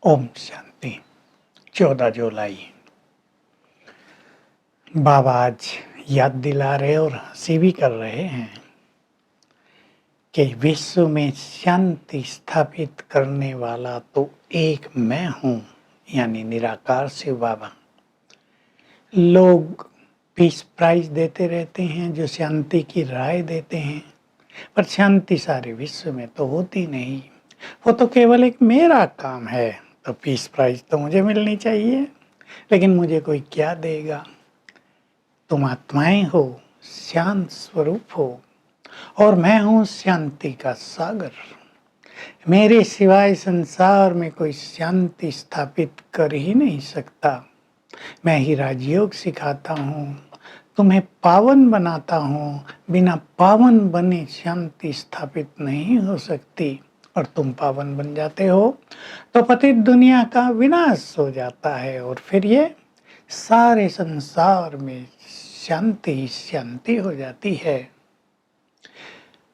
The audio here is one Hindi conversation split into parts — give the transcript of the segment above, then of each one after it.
ओम शांति। 14 जुलाई। बाबा आज याद दिला रहे और हंसी भी कर रहे हैं कि विश्व में शांति स्थापित करने वाला तो एक मैं हूँ, यानी निराकार शिव बाबा। लोग पीस प्राइज देते रहते हैं, जो शांति की राय देते हैं, पर शांति सारे विश्व में तो होती नहीं। वो तो केवल एक मेरा काम है, तो पीस प्राइज तो मुझे मिलनी चाहिए, लेकिन मुझे कोई क्या देगा। तुम आत्माएं हो, शांत स्वरूप हो, और मैं हूँ शांति का सागर। मेरे सिवाय संसार में कोई शांति स्थापित कर ही नहीं सकता। मैं ही राजयोग सिखाता हूँ, तुम्हें पावन बनाता हूँ। बिना पावन बने शांति स्थापित नहीं हो सकती, और तुम पावन बन जाते हो तो पतित दुनिया का विनाश हो जाता है, और फिर ये सारे संसार में शांति ही शांति हो जाती है।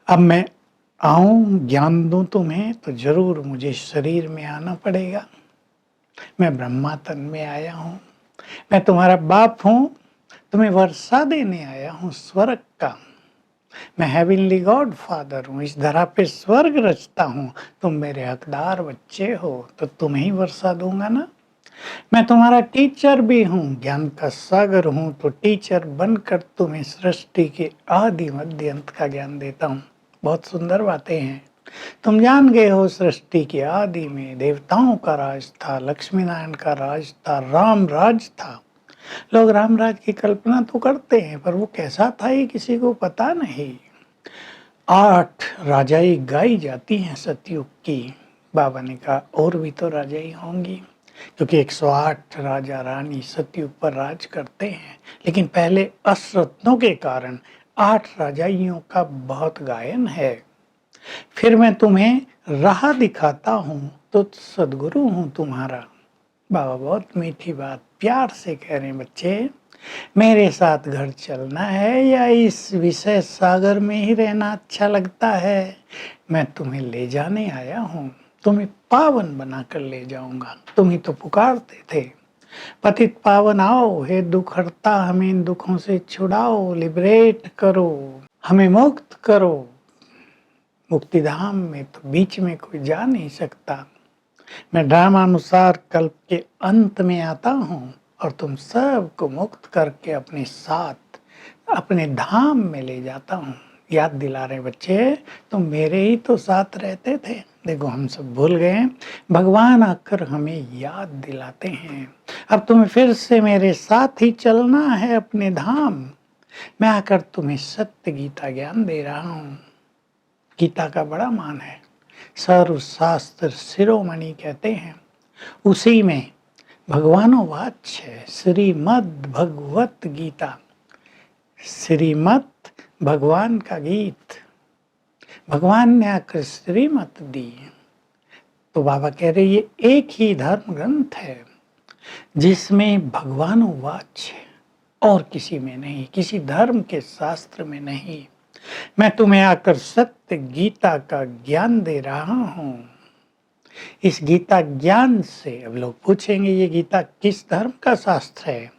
अब मैं आऊं, ज्ञान दूं तुम्हें, तो जरूर मुझे शरीर में आना पड़ेगा। मैं ब्रह्मा तन में आया हूं, मैं तुम्हारा बाप हूं, तुम्हें वर्षा देने आया हूं स्वर्ग का। मैं हेवनली गॉड फादर हूँ, इस धरा पे स्वर्ग रचता हूँ। तुम मेरे हकदार बच्चे हो, तो तुम्हें ही वर्षा दूंगा ना। मैं तुम्हारा टीचर भी हूँ, ज्ञान का सागर हूँ, तो टीचर बनकर तुम्हें सृष्टि के आदि मध्य अंत का ज्ञान देता हूँ। बहुत सुंदर बातें हैं। तुम जान गए हो, सृष्टि के आदि में देवताओं का राज था, लक्ष्मी नारायण का राज था, राम राज था। लोग राम राज की कल्पना तो करते हैं, पर वो कैसा था ये किसी को पता नहीं। 8 राजाई गाई जाती हैं सतयुग की। बाबा ने कहा और भी तो राजाई होंगी, क्योंकि 108 राजा रानी सतयुग पर राज करते हैं। लेकिन पहले अश्रत्नों के कारण 8 राजाइयों का बहुत गायन है। फिर मैं तुम्हें राह दिखाता हूँ, तो सदगुरु हूँ तुम्हारा। बाबा बहुत मीठी बात प्यार से कह रहे हैं, बच्चे मेरे साथ घर चलना है या इस विषय सागर में ही रहना अच्छा लगता है। मैं तुम्हें ले जाने आया हूँ, तुम्हें पावन बनाकर ले जाऊंगा। तुम ही तो पुकारते थे, पतित पावन आओ, हे दुख हरता हमें इन दुखों से छुड़ाओ, लिबरेट करो, हमें मुक्त करो। मुक्ति धाम में तो बीच में कोई जा नहीं सकता। मैं ड्रामानुसार कल्प के अंत में आता हूँ, और तुम सबको मुक्त करके अपने साथ अपने धाम में ले जाता हूँ। याद दिला रहे बच्चे, तुम मेरे ही तो साथ रहते थे। देखो हम सब भूल गए, भगवान आकर हमें याद दिलाते हैं। अब तुम्हें फिर से मेरे साथ ही चलना है अपने धाम। मैं आकर तुम्हें सत्य गीता ज्ञान दे रहा हूँ। गीता का बड़ा मान है, सर्वशास्त्र शिरोमणि कहते हैं। उसी में भगवानोवाच है, श्रीमद् भगवत गीता। श्रीमत भगवान का गीत, भगवान ने आकर श्रीमत दी। तो बाबा कह रहे ये एक ही धर्म ग्रंथ है जिसमें भगवानोवाच है, और किसी में नहीं, किसी धर्म के शास्त्र में नहीं। मैं तुम्हें आकर सत्य गीता का ज्ञान दे रहा हूँ। इस गीता ज्ञान से अब लोग पूछेंगे ये गीता किस धर्म का शास्त्र है,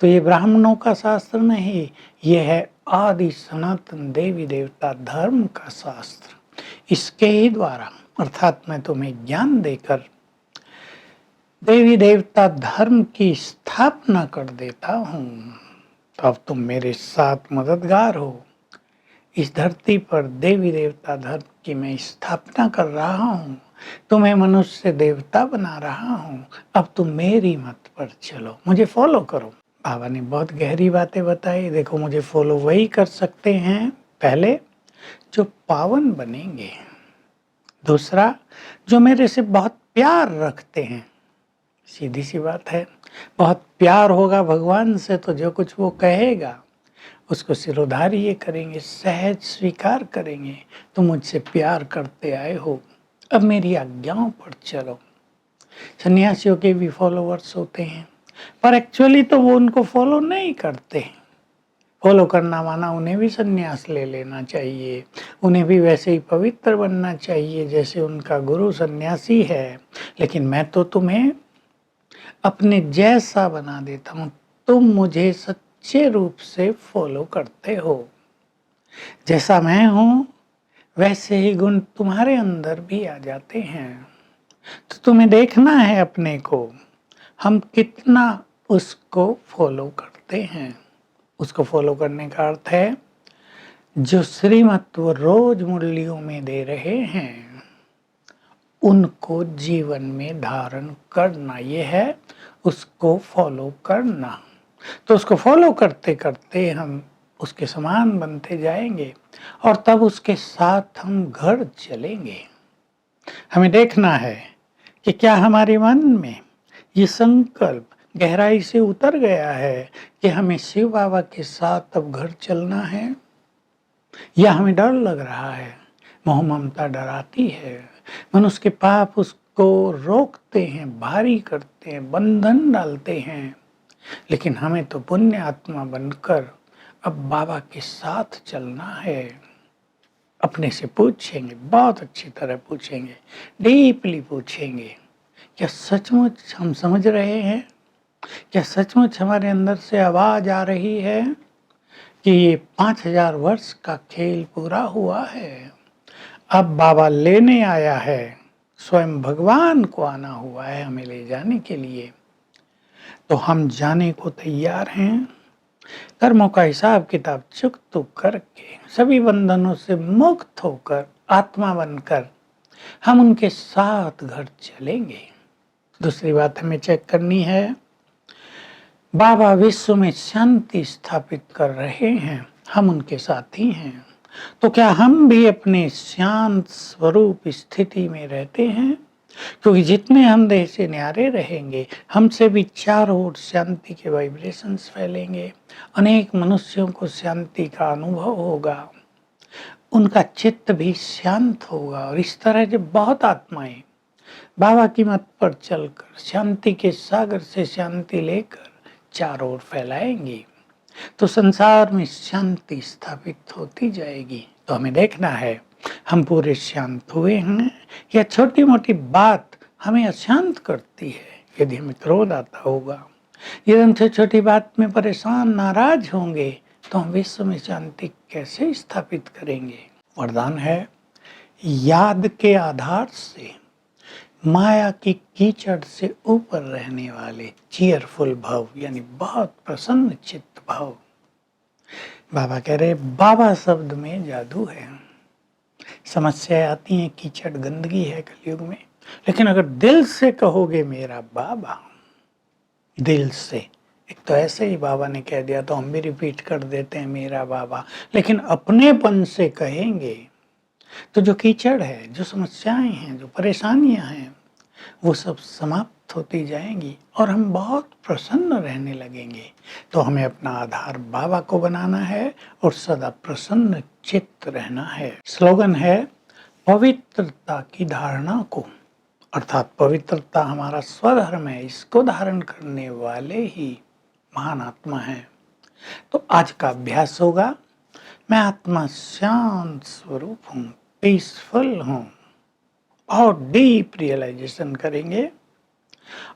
तो ये ब्राह्मणों का शास्त्र नहीं, ये है आदि सनातन देवी देवता धर्म का शास्त्र। इसके ही द्वारा अर्थात मैं तुम्हें ज्ञान देकर देवी देवता धर्म की स्थापना कर देता हूँ। तो अब तुम मेरे साथ मददगार हो। इस धरती पर देवी देवता धर्म की मैं स्थापना कर रहा हूँ, तुम्हें मनुष्य देवता बना रहा हूँ। अब तुम मेरी मत पर चलो, मुझे फॉलो करो। बाबा ने बहुत गहरी बातें बताई। देखो मुझे फॉलो वही कर सकते हैं, पहले जो पावन बनेंगे, दूसरा जो मेरे से बहुत प्यार रखते हैं। सीधी सी बात है, बहुत प्यार होगा भगवान से तो जो कुछ वो कहेगा उसको सिरोधार्य ये करेंगे, सहज स्वीकार करेंगे। तुम मुझसे प्यार करते आए हो, अब मेरी आज्ञाओं पर चलो। सन्यासियों के भी फॉलोवर्स होते हैं, पर एक्चुअली तो वो उनको फॉलो नहीं करते। फॉलो करना माना उन्हें भी संन्यास ले लेना चाहिए, उन्हें भी वैसे ही पवित्र बनना चाहिए जैसे उनका गुरु सन्यासी है। लेकिन मैं तो तुम्हें अपने जैसा बना देता हूँ, तुम मुझे सच्चे रूप से फॉलो करते हो। जैसा मैं हूँ वैसे ही गुण तुम्हारे अंदर भी आ जाते हैं। तो तुम्हें देखना है अपने को, हम कितना उसको फॉलो करते हैं। उसको फॉलो करने का अर्थ है जो श्रीमत वो रोज मुरलियों में दे रहे हैं उनको जीवन में धारण करना, ये है उसको फॉलो करना। तो उसको फॉलो करते करते हम उसके समान बनते जाएंगे और तब उसके साथ हम घर चलेंगे। हमें देखना है कि क्या हमारे मन में ये संकल्प गहराई से उतर गया है कि हमें शिव बाबा के साथ अब घर चलना है, या हमें डर लग रहा है, मोह ममता डराती है, मनुष्य के पाप उसको रोकते हैं, भारी करते हैं, बंधन डालते हैं। लेकिन हमें तो पुण्य आत्मा बनकर अब बाबा के साथ चलना है। अपने से पूछेंगे, बहुत अच्छी तरह पूछेंगे, डीपली पूछेंगे, क्या सचमुच हम समझ रहे हैं? क्या सचमुच हमारे अंदर से आवाज आ रही है कि ये 5000 वर्ष का खेल पूरा हुआ है, अब बाबा लेने आया है, स्वयं भगवान को आना हुआ है हमें ले जाने के लिए। तो हम जाने को तैयार हैं। कर्मों का हिसाब किताब चुकता करके सभी बंधनों से मुक्त होकर आत्मा बनकर हम उनके साथ घर चलेंगे। दूसरी बात हमें चेक करनी है, बाबा विश्व में शांति स्थापित कर रहे हैं, हम उनके साथ ही हैं। तो क्या हम भी अपने शांत स्वरूप स्थिति में रहते हैं? क्योंकि जितने हम देह से न्यारे रहेंगे, हमसे भी चारों ओर शांति के वाइब्रेशंस फैलेंगे, अनेक मनुष्यों को शांति का अनुभव होगा, उनका चित्त भी शांत होगा। और इस तरह जब बहुत आत्माएं बाबा की मत पर चलकर शांति के सागर से शांति लेकर चारों ओर फैलाएंगी तो संसार में शांति स्थापित होती जाएगी। तो हमें देखना है हम पूरे शांत हुए हैं या छोटी मोटी बात हमें अशांत करती है। यदि हमें क्रोध आता होगा, यदि हम छोटी बात में परेशान नाराज होंगे, तो हम विश्व में शांति कैसे स्थापित करेंगे? वरदान है, याद के आधार से माया की कीचड़ से ऊपर रहने वाले चीयरफुल भाव, यानी बहुत प्रसन्न चित्त भाव। बाबा कह रहे बाबा शब्द में जादू है। समस्याएं आती हैं, कीचड़ गंदगी है कलयुग में, लेकिन अगर दिल से कहोगे मेरा बाबा, दिल से, एक तो ऐसे ही बाबा ने कह दिया तो हम भी रिपीट कर देते हैं मेरा बाबा, लेकिन अपनेपन से कहेंगे तो जो कीचड़ है, जो समस्याएं हैं, जो परेशानियां हैं, वो सब समाप्त होती जाएंगी और हम बहुत प्रसन्न रहने लगेंगे। तो हमें अपना आधार बाबा को बनाना है और सदा प्रसन्न चित्त रहना है। स्लोगन है, पवित्रता की धारणा को, अर्थात पवित्रता हमारा स्वधर्म है, इसको धारण करने वाले ही महान आत्मा है। तो आज का अभ्यास होगा, मैं आत्मा शांत स्वरूप हूँ, पीसफुल हूँ, और डीप रियलाइजेशन करेंगे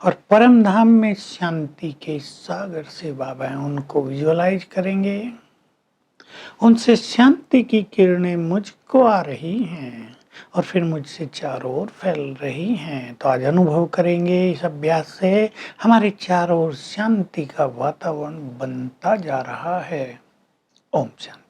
और परम धाम में शांति के सागर से बाबा हैं उनको विजुअलाइज करेंगे, उनसे शांति की किरणें मुझको आ रही हैं और फिर मुझसे चारों ओर फैल रही हैं। तो आज अनुभव करेंगे इस अभ्यास से हमारे चारों ओर शांति का वातावरण बनता जा रहा है। ओम शांति।